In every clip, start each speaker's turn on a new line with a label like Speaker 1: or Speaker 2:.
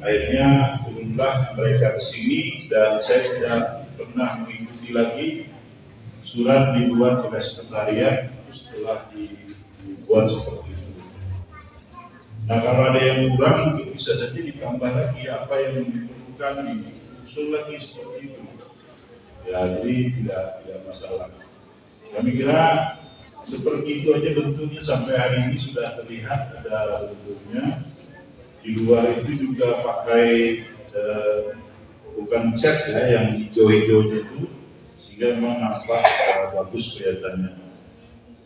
Speaker 1: Akhirnya turunlah mereka ke sini dan saya tidak pernah mengikuti lagi. Surat dibuat oleh sekretariat setelah dibuat seperti itu. Nah, kalau ada yang kurang bisa saja ditambah lagi apa yang diperlukan, diusul lagi seperti itu. Ya, jadi tidak masalah. Kami kira seperti itu aja bentuknya sampai hari ini sudah terlihat ada bentuknya. Di luar itu juga pakai bukan cat ya, yang hijau-hijaunya itu, sehingga memang nampak bagus kelihatannya.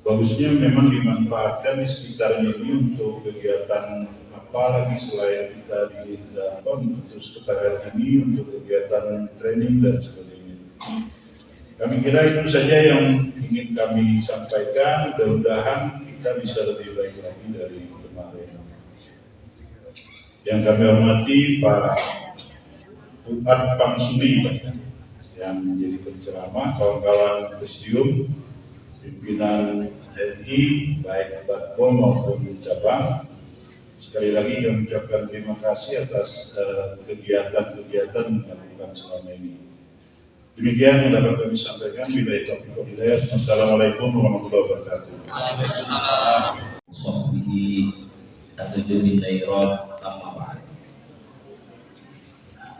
Speaker 1: Bagusnya memang dimanfaatkan di sekitarnya ini untuk kegiatan apa lagi selain kita di untuk sekretariat ini, untuk kegiatan training dan sebagainya. Kami kira itu saja yang ingin kami sampaikan. Mudah-mudahan kita bisa lebih baik lagi dari kemarin. Yang kami hormati Pak Fuad Pamsuri yang menjadi penceramah, kawan-kawan presidium, pimpinan TNI baik Batkom maupun cabang. Sekali lagi kami ucapkan terima kasih atas kegiatan-kegiatan yang dilakukan selama ini. Demikian yang dapat kami sampaikan. Billahi taufiq wal hidayah. Assalamualaikum warahmatullahi wabarakatuh.
Speaker 2: Waalaikumsalam.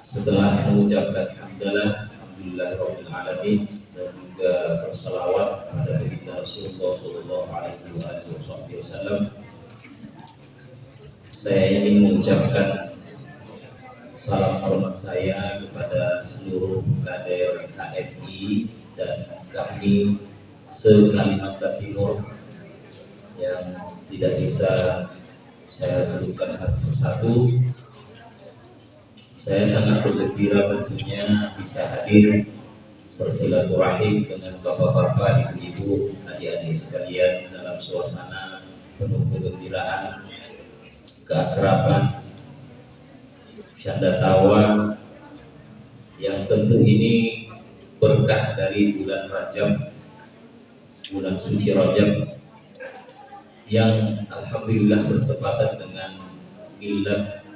Speaker 2: Setelah mengucapkan alhamdulillah alamin dan juga bersalawat kepada kita Rasulullah sallallahu alaihi wasallam, saya ingin mengucapkan salam hormat saya kepada seluruh kader HMI dan kami se-Kalimantan Timur yang tidak bisa saya sebutkan satu persatu. Saya sangat bergembira tentunya bisa hadir bersilaturahim dengan bapak-bapak, ibu-ibu, adik-adik sekalian dalam suasana penuh kegembiraan, keakraban, canda tawa yang tentu ini berkah dari bulan Rajab, bulan suci Rajab yang alhamdulillah bertepatan dengan milad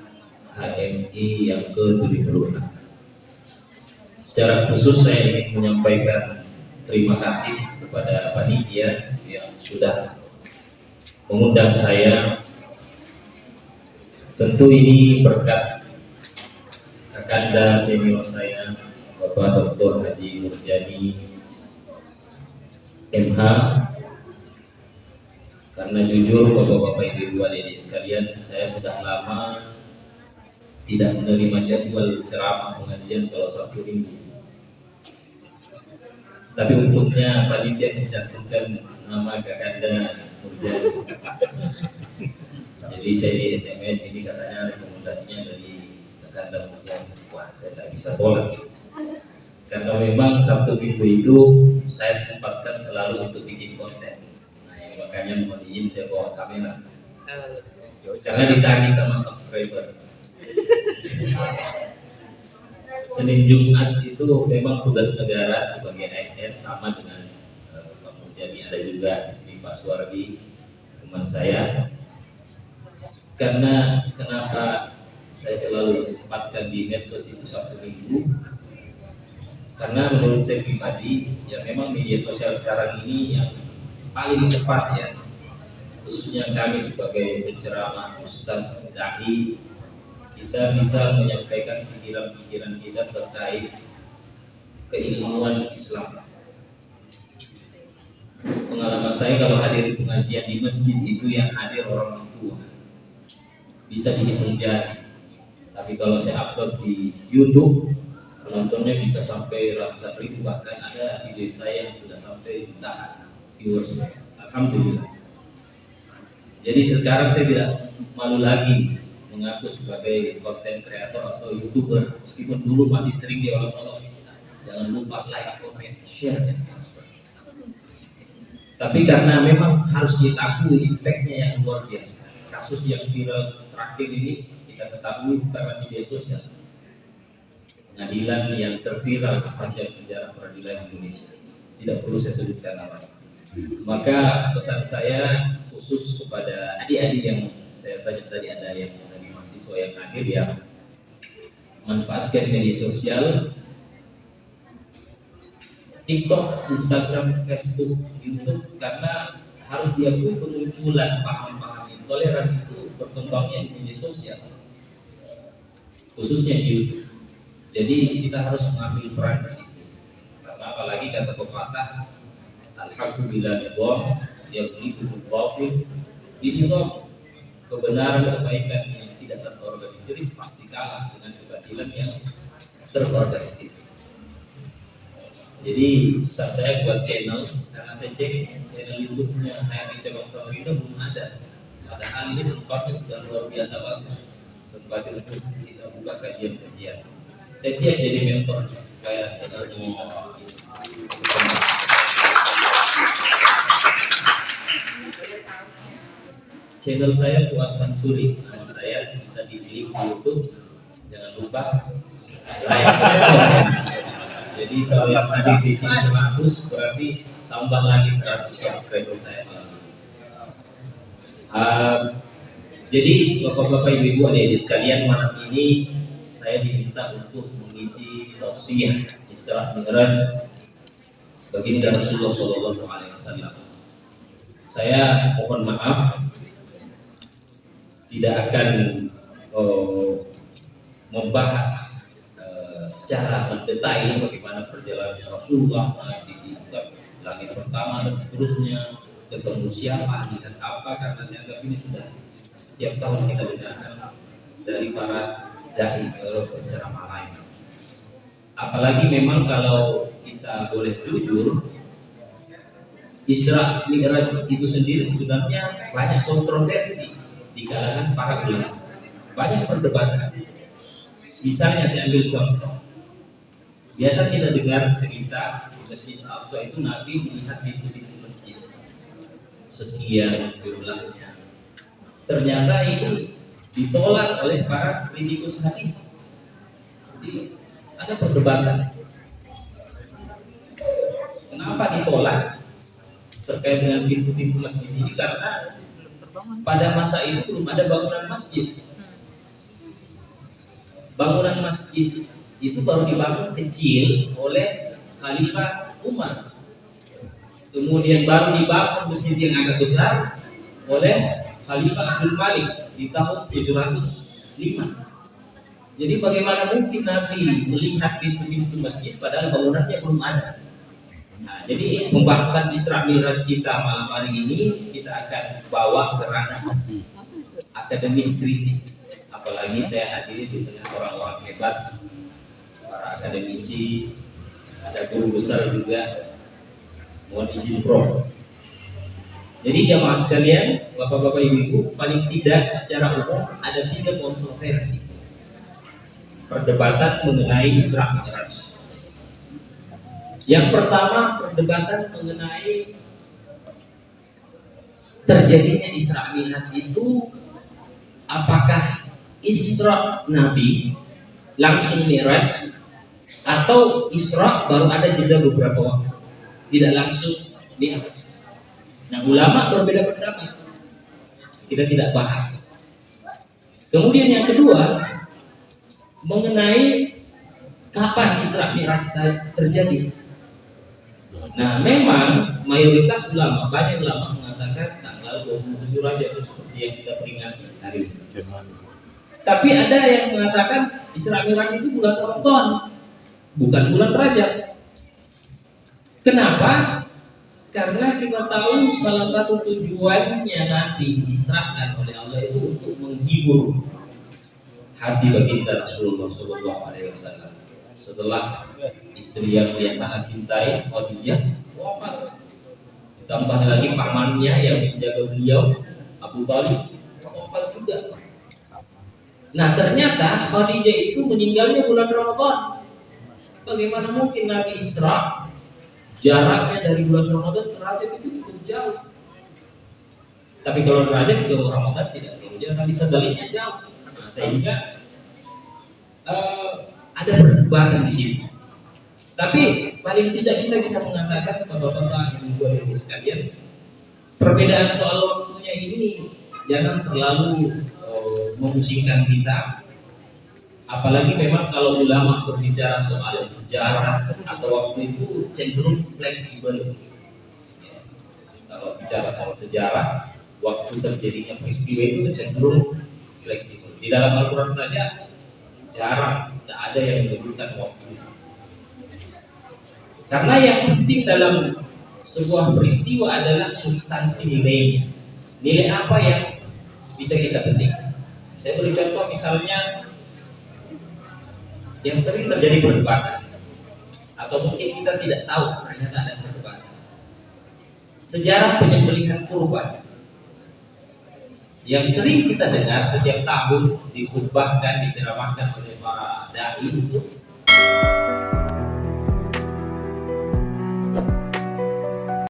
Speaker 2: HMI yang ke-76. Secara khusus saya ingin menyampaikan terima kasih kepada panitia yang sudah mengundang saya. Tentu ini berkat kakanda senior saya, Bapak Dr. Haji Nurjani MH, karena jujur Bapak-Bapak Ibu adik sekalian, saya sudah lama tidak menerima jadwal ceramah pengajian kalau Sabtu Minggu. Tapi untungnya panitia mencantumkan nama kakanda Nurjani. Jadi saya di SMS ini katanya rekomendasinya dari kakanda Nurjani. Wah, saya tak bisa tolak. Karena memang Sabtu Minggu itu saya sempatkan selalu untuk bikin konten. Nah, ini makanya mohon izin saya bawa kamera. Karena ditagih sama subscriber. Senin Jumat itu memang tugas negara sebagai ASN, sama dengan Pak Murjani. Ada juga di sini Pak Suwardi, teman saya. Karena kenapa saya selalu sempatkan di medsos itu Sabtu Minggu? Karena menurut saya pribadi, ya memang media sosial sekarang ini yang paling tepat ya, khususnya kami sebagai penceramah, ustaz, dai, kita bisa menyampaikan pikiran-pikiran kita terkait keilmuan Islam. Pengalaman saya kalau hadir pengajian di masjid itu yang hadir orang tua bisa dihitung jari. Tapi kalau saya upload di YouTube, penontonnya bisa sampai ratusan ribu, bahkan ada video saya yang sudah sampai jutaan viewers. Alhamdulillah. Jadi sekarang saya tidak malu lagi mengaku sebagai content creator atau YouTuber, meskipun dulu masih sering diolok-olok. Jangan lupa like, comment, share, dan subscribe. Tapi karena memang harus diakui impactnya yang luar biasa. Kasus yang viral terakhir ini kita ketahui karena media sosial. Pengadilan yang terviral sepanjang sejarah peradilan Indonesia. Tidak perlu saya sebutkan namanya. Maka pesan saya khusus kepada adik-adik yang saya tanya tadi, ada yang dari mahasiswa yang hadir ya, manfaatkan media sosial, TikTok, Instagram, Facebook, YouTube, karena harus diakui kemunculan paham-paham intoleran itu berkembangnya di media sosial, khususnya di YouTube. Jadi kita harus mengambil peran di situ. Karena apalagi kata pepatah, al-haqqu bila nidham yaghlibul batil. Ini loh, kebenaran kebaikan yang tidak terorganisir pasti kalah dengan kebatilan yang terorganisir. Jadi saat saya buat channel, karena saya cek channel YouTube-nya HMI Cabang Samarinda belum ada. Padahal ini tempatnya sudah luar biasa bagus, tempat untuk kita buka kajian-kajian. Saya siap jadi mentor supaya channel ini bisa semakin. Channel saya Fuad Mansuri, nama saya bisa diklik di YouTube. Jangan lupa like. Jadi kalau yang tadi di sini 100 berarti tambah lagi 100 subscriber saya. Jadi bapak-bapak, ibu-ibu, adik-adik sekalian, malam ini saya diminta untuk mengisi tausiah Isra Mi'raj baginda Rasulullah SAW. Saya mohon maaf tidak akan membahas secara mendetail bagaimana perjalanan Rasulullah di langit pertama dan seterusnya, ketemu siapa, lihat apa, karena saya anggap ini sudah setiap tahun kita dengarkan dari para dai atau penceramah lain. Apalagi memang kalau kita boleh jujur, Isra Mi'raj itu sendiri sebenarnya banyak kontroversi di kalangan para ulama, banyak perdebatan. Misalnya saya ambil contoh, biasa kita dengar cerita di Masjid Al-Aqsa itu Nabi melihat pintu-pintu masjid sekian jumlahnya. Ternyata itu ditolak oleh para kritikus hadis. Jadi ada perdebatan. Kenapa ditolak terkait dengan pintu-pintu masjid ini? Karena pada masa itu belum ada bangunan masjid. Bangunan masjid itu baru dibangun kecil oleh Khalifah Umar. Kemudian baru dibangun masjid yang agak besar oleh Khalifah Abdul Malik di tahun 705. Jadi bagaimana mungkin Nabi melihat pintu-pintu masjid padahal bangunannya belum ada? Nah, jadi pembahasan Isra Mi'raj kita malam hari ini kita akan bawa ke ranah akademis kritis. Apalagi saya hadiri di tengah orang-orang hebat, para akademisi, ada guru besar juga. Mohon izin Prof. Jadi jamaah sekalian, bapak-bapak, ibu-ibu, paling tidak secara umum ada 3 kontroversi perdebatan mengenai Isra Mi'raj. Yang pertama, perdebatan mengenai terjadinya Isra Mi'raj itu apakah Isra Nabi langsung Mi'raj atau Isra baru ada jeda beberapa waktu, tidak langsung Mi'raj. Nah, ulama berbeda pendapat, kita tidak bahas. Kemudian yang kedua, mengenai kapan Isra Mi'raj terjadi. Nah, memang mayoritas ulama, banyak ulama mengatakan tanggal 27 Rajab seperti yang kita peringati hari ini. Tapi ada yang mengatakan Isra Mi'raj itu bulan Ramadan, bukan bulan Rajab. Kenapa? Karena kita tahu salah satu tujuannya Nabi disahkan oleh Allah itu untuk menghibur hati baginda Rasulullah SAW. Setelah istri yang dia sangat cintai, Khadijah, wafat. Ditambah lagi pamannya yang menjaga beliau, Abu Thalib, wafat juga. Nah, ternyata Khadijah itu meninggalnya bulan Ramadan. Bagaimana mungkin Nabi Isra jaraknya dari bulan Ramadan ke Rajab itu cukup jauh? Tapi kalau Rajab ke Ramadan tidak terlalu jauh, Nabi sebaliknya jauh. Nah, sehingga ada perdebatan di sini. Tapi paling tidak kita bisa mengatakan bapak-bapak, ibu-ibu sekalian, perbedaan soal waktunya ini jangan terlalu memusingkan kita. Apalagi memang kalau ulama berbicara soal sejarah atau waktu itu cenderung fleksibel. Ya, kalau bicara soal sejarah, waktu terjadinya peristiwa itu cenderung fleksibel. Di dalam Al-Quran saja jarang, tidak ada yang menyebutkan waktu. Karena yang penting dalam sebuah peristiwa adalah substansi nilainya. Nilai apa yang bisa kita petik? Saya beri contoh misalnya yang sering terjadi perdebatan, atau mungkin kita tidak tahu ternyata ada perdebatan. Sejarah penyembelihan kurban yang sering kita dengar setiap tahun dikhutbahkan, diceramahkan oleh para dai itu